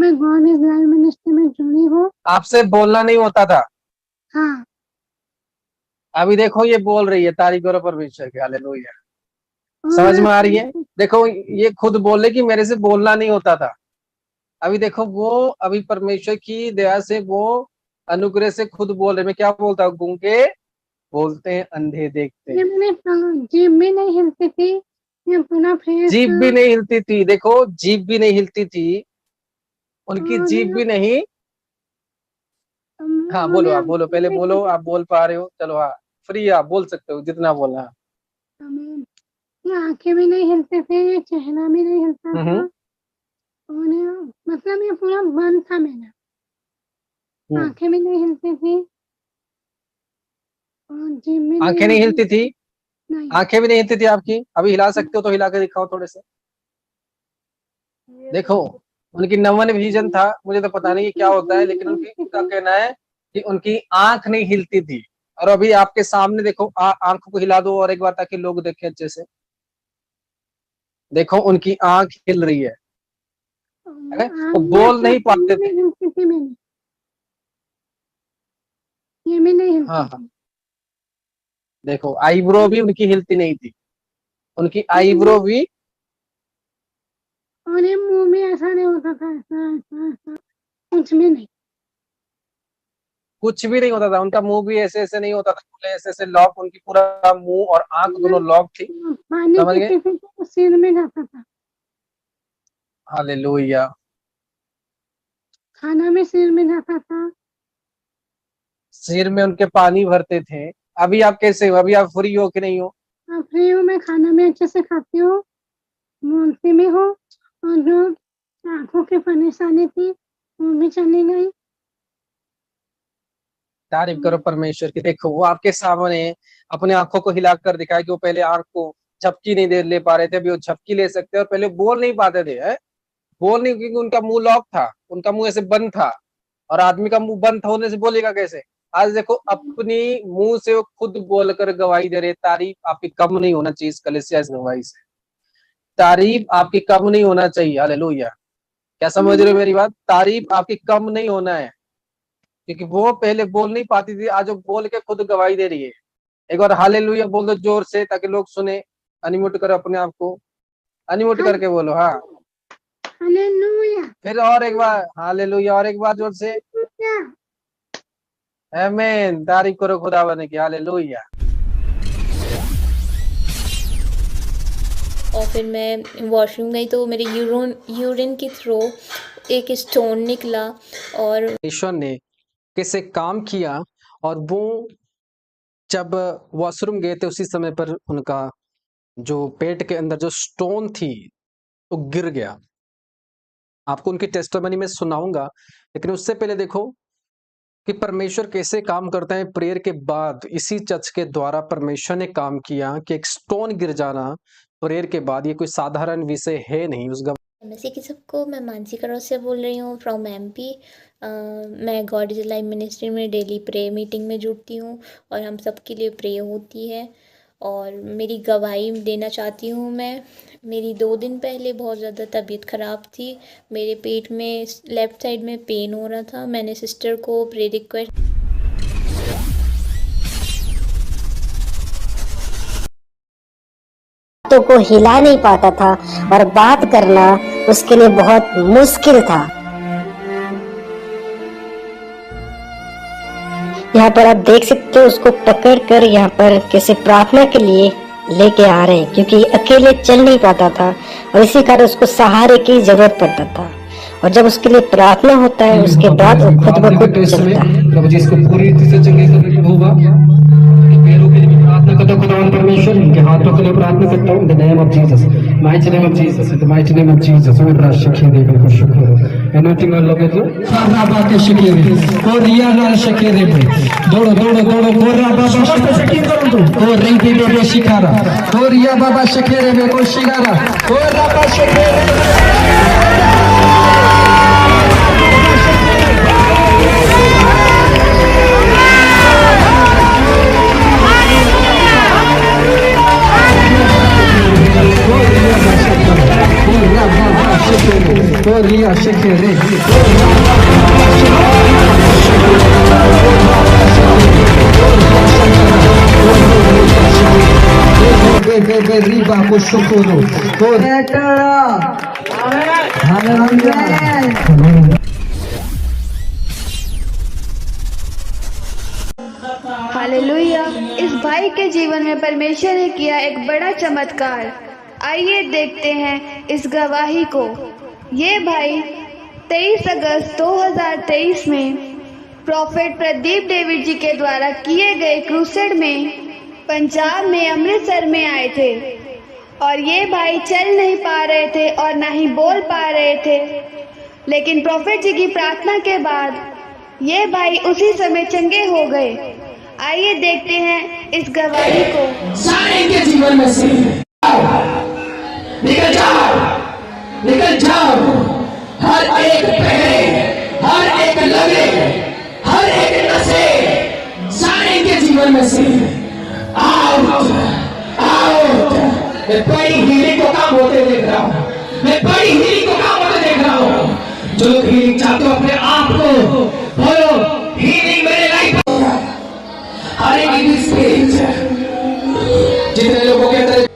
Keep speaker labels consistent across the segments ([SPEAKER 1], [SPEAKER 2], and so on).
[SPEAKER 1] मैं God is live ministry में जुड़ी हूँ।
[SPEAKER 2] आपसे बोलना नहीं होता था,
[SPEAKER 1] हाँ
[SPEAKER 2] अभी देखो ये बोल रही है, तारीफ करो परमेश्वर की, हालेलुया।
[SPEAKER 1] और
[SPEAKER 2] समझ
[SPEAKER 1] मैं
[SPEAKER 2] में आ रही है? देखो ये खुद बोले कि मेरे से बोलना नहीं होता था, अभी देखो वो अभी परमेश्वर की दया से वो अनुग्रह से खुद बोल रहे। मैं क्या बोलता हूँ, गूंगे बोलते हैं, अंधे देखते
[SPEAKER 1] ये
[SPEAKER 2] हैं।
[SPEAKER 1] मैंने जीभ भी नहीं हिलती थी, ये पूरा फेस
[SPEAKER 2] जीभ भी नहीं हिलती थी, देखो जीभ भी नहीं हिलती थी, उनकी
[SPEAKER 1] और
[SPEAKER 2] जीभ भी नहीं। हाँ बोलो, आप बोलो, पहले बोलो, आप बोल पा रहे हो, चलो हाँ फ्री है, आप बोल सकते हो जितना बोलना है।
[SPEAKER 1] ये आंखें भी नहीं हिलते थे, ये चेहरा भी नहीं हिलता था, और मतलब ये पूरा बंद था मेरा, आंखें भी नहीं हिलती थी और जीभ भी
[SPEAKER 2] आंखें नहीं हिलती थी,
[SPEAKER 1] नहीं।
[SPEAKER 2] आंखें भी नहीं हिलती थी आपकी। अभी हिला सकते हो तो हिला के दिखाओ थोड़े से, देखो। उनकी नवन विजन था, मुझे तो पता नहीं क्या होता है, लेकिन उनका कहना है कि उनकी आंख नहीं हिलती थी। और अभी आपके सामने देखो, आंखों को हिला दो और एक बार, ताकि लोग देखें अच्छे से। देखो उनकी आंख हिल रही है, वो बोल नहीं पाते थे।
[SPEAKER 1] ये भी नहीं हिलती
[SPEAKER 2] हाँ हाँ,
[SPEAKER 1] थी।
[SPEAKER 2] देखो आईब्रो भी उनकी हिलती नहीं थी, उनकी आईब्रो भी।
[SPEAKER 1] और ये मुंह में ऐसा नहीं होता था, ऐसा ऐसा ऐसा कुछ भी नहीं।
[SPEAKER 2] कुछ भी नहीं होता था, उनका मुंह भी ऐसे ऐसे नहीं होता था, ऐसे ऐसे लॉक, उनकी पूरा मुंह और आंख दोनों लॉक थी।
[SPEAKER 1] पानी
[SPEAKER 2] समझ गए?
[SPEAKER 1] पीते थे तो सिर में जाता था,
[SPEAKER 2] हालेलुया।
[SPEAKER 1] खाना में सिर में जाता था।
[SPEAKER 2] सिर में उनके पानी भरते थे। अभी आप कैसे हो, अभी आप फ्री हो कि नहीं हो?
[SPEAKER 1] फ्री हूँ, मैं खाना में अच्छे से खाती हूँ, बोलती में हूँ, और जो आंखों की परेशानी थी वो भी चली गई।
[SPEAKER 2] तारीफ करो परमेश्वर की। देखो वो आपके सामने अपने आंखों को हिलाकर दिखाया कि वो पहले आंख को झपकी नहीं दे ले पा रहे थे, अभी वो झपकी ले सकते हैं। और पहले बोल नहीं पाते थे, है? बोल नहीं, क्योंकि उनका मुंह लॉक था, उनका मुंह ऐसे बंद था। और आदमी का मुंह बंद होने से बोलेगा कैसे? आज देखो अपनी मुंह से वो खुद बोलकर गवाही दे रहे। तारीफ आपकी कम नहीं होना चाहिए इस कलीसिया, इस गवाही से। तारीफ आपकी कम नहीं होना चाहिए, हालेलुया। क्या समझ रहे हो मेरी बात? तारीफ आपकी कम नहीं होना है, क्योंकि वो पहले बोल नहीं पाती थी, आज वो बोल के खुद गवाही दे रही है। एक बार हालेलुया बोल दो जोर से, ताकि लोग सुने। अनम्यूट करो अपने आप को, अनम्यूट करके बोलो हाँ।
[SPEAKER 1] हालेलुया।
[SPEAKER 2] फिर और एक बार हालेलुया, और एक बार जोर से आमीन। तारीफ करो खुदा बने की, हालेलुया।
[SPEAKER 3] और फिर मैं वॉशरूम गई तो मेरे यूरिन के थ्रू एक स्टोन निकला। और
[SPEAKER 2] ईश्वर ने कैसे काम किया, और वो जब वॉशरूम गए थे उसी समय पर उनका जो पेट के अंदर जो स्टोन थी वो गिर गया। आपको उनकी टेस्टिमनी में सुनाऊंगा, लेकिन उससे पहले देखो कि परमेश्वर कैसे काम करता है। प्रेयर के बाद इसी चर्च के द्वारा परमेश्वर ने काम किया कि एक स्टोन गिर जाना प्रेयर के बाद, ये कोई साधारण विषय है नहीं। उस
[SPEAKER 3] नमस्ते कि सबको, मैं मानसी करोल से बोल रही हूँ फ्रॉम एमपी। मैं गॉड इज लाइव मिनिस्ट्री में डेली प्रे मीटिंग में जुड़ती हूँ और हम सबके लिए प्रे होती है। और मेरी गवाही देना चाहती हूँ मैं। मेरी 2 दिन पहले बहुत ज़्यादा तबीयत ख़राब थी, मेरे पेट में लेफ़्ट साइड में पेन हो रहा था। मैंने सिस्टर को प्रे रिक्वेस्ट
[SPEAKER 4] हाथों को हिला नहीं पाता था और बात करना उसके लिए बहुत मुश्किल था। यहाँ पर आप देख सकते हो उसको पकड़ कर यहाँ पर कैसे प्रार्थना के लिए लेके आ रहे हैं, क्योंकि अकेले चल नहीं पाता था और इसी कारण उसको सहारे की जरूरत पड़ता था। और जब उसके लिए प्रार्थना होता है उसके बाद वो खुद ब खुद चलता है।
[SPEAKER 5] प्रभु जी इसको पूरी रीति से चंगी करने को होगा। पैरों के लिए प्रार्थना करता हूं खुदावंद परमेश्वर, इनके हाथों के लिए प्रार्थना करता हूं in the name of Jesus, mighty name of Jesus, in the mighty name of Jesus. और राशिखिए दे को शुक्र एनोटिंग और लगे तो राबा के शिकिए और रिया लाल शिकिए दे दौड़ो दौड़ो दौड़ो गोरा बाबा शिकिए करो तो और रिंकी बेबे शिकारा और रिया बाबा शिकिए रे को शिकारा और राबा शिकिए Gloria, देगा कुछ शुक्र
[SPEAKER 6] हालेलुया। इस भाई के जीवन में परमेश्वर ने किया एक बड़ा चमत्कार। आइए देखते हैं इस गवाही को। ये भाई 23 अगस्त 2023 में प्रॉफेट प्रदीप डेविड जी के द्वारा किए गए क्रूसेड में पंजाब में अमृतसर में आए थे और ये भाई चल नहीं पा रहे थे और ना ही बोल पा रहे थे, लेकिन प्रॉफेट जी की प्रार्थना के बाद ये भाई उसी समय चंगे हो गए। आइए देखते हैं इस गवाही को।
[SPEAKER 7] सारे के जीवन में से निकल जाओ, निकल जाओ। हर एक पहरे, हर एक लगे, हर एक नशे, सारे के जीवन में से आउट, आउट। मैं बड़ी हीलिंग को काम होते देख रहा हूँ, मैं बड़ी हीलिंग को काम होते देख रहा हूँ। जो लोग हीलिंग चाहते हो अपने आप को बोलो, हीलिंग मेरे लाइफ हर एक स्टेज, जितने लोगों के अंदर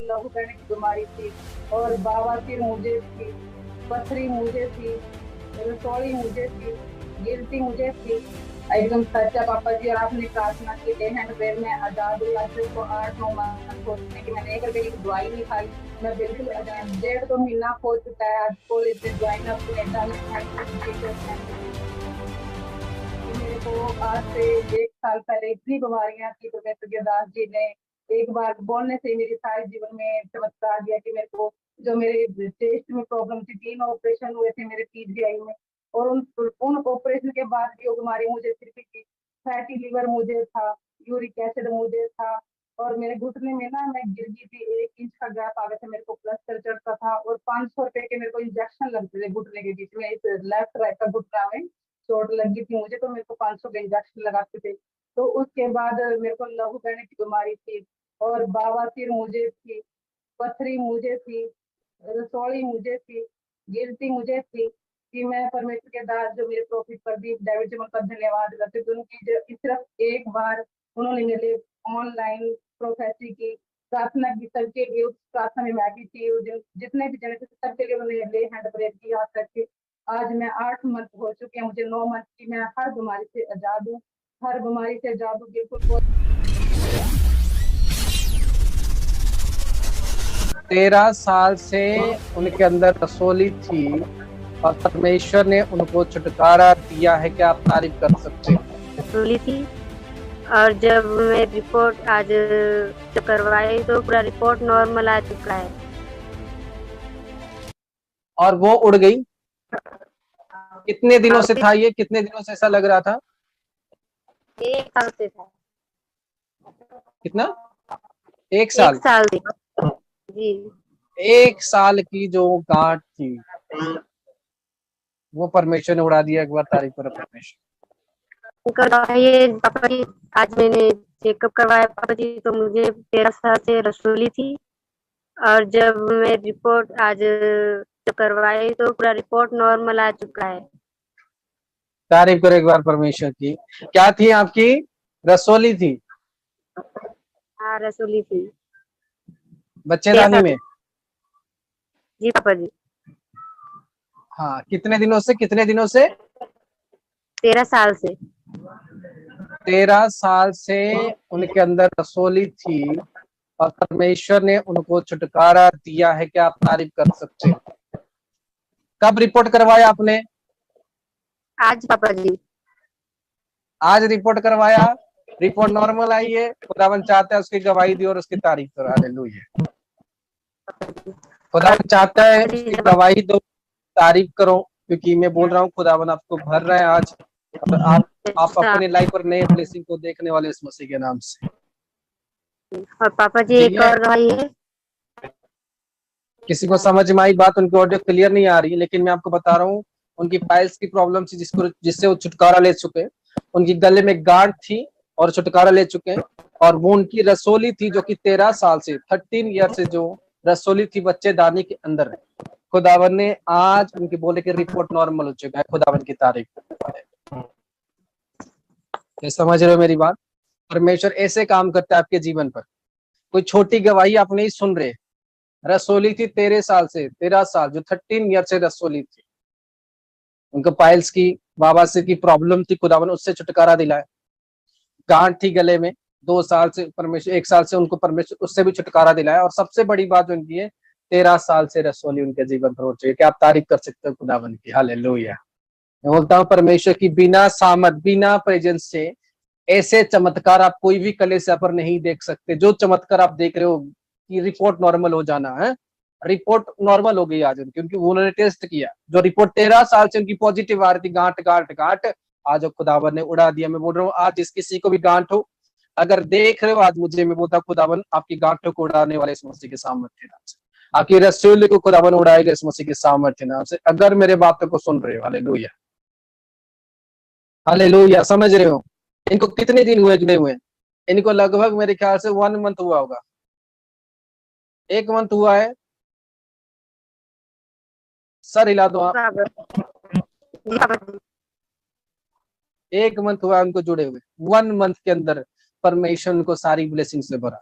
[SPEAKER 8] लहू बहने की बीमारी थी और बवासीर मुझे थी, पथरी मुझे थी, रसोई मुझे थी, गिल्टी मुझे थी। एकदम सच्चा पापा जी, और आपने प्रार्थना की हैंड पैर में आजाद हुई। आज को 8-9 माह सोचने की मैंने 1 रुपए की दवाई नहीं खाई, मैं बिल्कुल आजाद। 1.5-2 महीना हो चुका है आज कॉलेज से ज्वाइन अप मेरे को आज से 1 साल पहले इतनी बीमारियां थी। प्रोफेसर गिरदास जी ने एक बार बोलने से मेरे सारे जीवन में चमत्कार दिया कि मेरे को जो मेरे टेस्ट में प्रॉब्लम थी, 3 ऑपरेशन हुए थे मेरे पीजीआई में, और उन ऑपरेशन के बाद भी वो बीमारी मुझे सिर्फ की। फैटी लीवर मुझे था, यूरिक एसिड मुझे था, और मेरे घुटने में ना मैं गिर गई थी, 1 इंच का गैप आ गया था, मेरे को प्लास्टर चढ़ता था, और 500 रुपए के मेरे को इंजेक्शन लगते थे घुटने के बीच में। इस लेफ्ट राइट का घुटना में चोट लगी थी मुझे, तो मेरे को 500 के इंजेक्शन लगाते थे। तो उसके बाद मेरे को लहू बहने की बीमारी थी और बवासीर मुझे थी, पथरी मुझे थी, रसोई मुझे थी, गिल्टी मुझे थी। कि मैं परमेश्वर के दास जो मेरे प्रॉफिट प्रदीप डेविड जी का धन्यवाद करती हूँ। उनकी सिर्फ एक बार उन्होंने मेरे ऑनलाइन प्रोफेसी की प्रार्थना की, सबके लिए उस प्रार्थना में मैं भी थी, जितने भी जने थे सबके लिए उन्होंने ले हैंड प्रेयर की। आज तक के आज मैं 8 मंथ हो चुके हैं, मुझे 9 मंथ की मैं हर बीमारी से आजाद हूँ, हर बीमारी से आजाद हूँ बिल्कुल।
[SPEAKER 2] 13 साल से उनके अंदर रसोली थी और परमेश्वर ने उनको छुटकारा दिया है। क्या आप तारीफ कर सकते हैं?
[SPEAKER 9] रसोली थी और जब मैं रिपोर्ट आज करवाई तो पूरा रिपोर्ट नॉर्मल आ चुका है।
[SPEAKER 2] और वो उड़ गई? कितने दिनों से था ये? कितने दिनों से ऐसा लग रहा था?
[SPEAKER 9] 1 साल से था।
[SPEAKER 2] कितना? 1 साल?
[SPEAKER 9] 1 साल जी।
[SPEAKER 2] 1 साल की जो गांठ थी वो परमेश्वर ने उड़ा दिया। एक बार तारीफ करो परमेश्वर।
[SPEAKER 9] ये पापा जी, आज मैंने चेकअप करवाया पापा जी, तो मुझे 13 साल से रसोली थी और जब मैं रिपोर्ट आज करवाई तो पूरा रिपोर्ट नॉर्मल आ चुका है।
[SPEAKER 2] तारीफ करो एक बार परमेश्वर की। क्या थी आपकी? रसोली थी?
[SPEAKER 9] हाँ, रसोली थी।
[SPEAKER 2] बच्चेदानी में?
[SPEAKER 9] जी पापा जी।
[SPEAKER 2] हाँ, कितने दिनों से? कितने दिनों से?
[SPEAKER 9] 13 साल से।
[SPEAKER 2] 13 साल से उनके अंदर रसोली थी और परमेश्वर ने उनको छुटकारा दिया है। क्या आप तारीफ कर सकते हैं? कब रिपोर्ट करवाया आपने?
[SPEAKER 9] आज पापा जी।
[SPEAKER 2] आज रिपोर्ट करवाया, रिपोर्ट नॉर्मल आई है। खुदावन चाहता है उसकी गवाही दी और उसकी तारीफ करो। हालेलुया। खुदावन चाहता है उसकी गवाही दो, तारीफ करो, क्योंकि मैं बोल रहा हूँ खुदावन आपको भर रहा है आज। आप अपनी लाइफ पर नए ब्लेसिंग को देखने वाले इस मसीह के नाम से।
[SPEAKER 9] और पापा जी एक और गवाही है।
[SPEAKER 2] किसी को समझ में आई बात? उनकी ऑडियो क्लियर नहीं आ रही, लेकिन मैं आपको बता रहा हूँ उनकी पाइल्स की प्रॉब्लम थी जिससे वो छुटकारा ले चुके, उनकी गले में गांठ थी और छुटकारा ले चुके, और वो उनकी रसोली थी जो कि 13 साल से 13 ईयर से जो रसोली थी बच्चेदानी के अंदर है, खुदावन ने आज उनकी बोले कि रिपोर्ट नॉर्मल हो चुका है। खुदावन की तारीफ। ये समझ रहे हो मेरी बात? परमेश्वर ऐसे काम करता है आपके जीवन पर। कोई छोटी गवाही आप नहीं सुन रहे। रसोली थी 13 साल जो 13 ईयर से रसोली थी, उनको पाइल्स की वाबासे की प्रॉब्लम थी, खुदावन उससे छुटकारा दिलाए। गांठ थी गले में 2 साल से, परमेश्वर 1 साल से उनको परमेश्वर उससे भी छुटकारा दिलाया। और सबसे बड़ी बात जो उनकी है 13 साल से रसोली उनके जीवन पर हो चुकी है। क्या आप तारीफ कर सकते हो खुदावन की? हालेलुया। मैं बोलता हूँ परमेश्वर की बिना सामर्थ, बिना प्रेजेंस से ऐसे चमत्कार आप कोई भी कलीसिया पर नहीं देख सकते। जो चमत्कार आप देख रहे हो कि रिपोर्ट नॉर्मल हो जाना है, रिपोर्ट नॉर्मल हो गई आज उनकी, क्योंकि उन्होंने टेस्ट किया। जो रिपोर्ट 13 साल से उनकी पॉजिटिव आ रही थी, गांठ गांठ गांठ, आज खुदावन ने उड़ा दिया। मैं बोल रहा हूँ आज जिस किसी को भी गांठ हो, अगर देख रहे हो आज मुझे, मैं बोलता हूँ खुदावन आपकी गांठों को उड़ाने वाले इस मसीह के सामर्थ्य नाम से, आपकी रसूल को खुदावन उड़ाएगा इस मसीह के सामर्थ्य नाम से, अगर मेरे बातों को सुन रहे हो। Hallelujah, hallelujah. समझ रहे हो? इनको कितने दिन हुए जुड़े हुए? इनको लगभग मेरे ख्याल से 1 मंथ हुआ होगा, 1 मंथ हुआ है। सर हिला दो आप। 1 मंथ हुआ उनको जुड़े हुए। 1 मंथ के अंदर परमेश्वर उनको सारी ब्लेसिंग से भरा।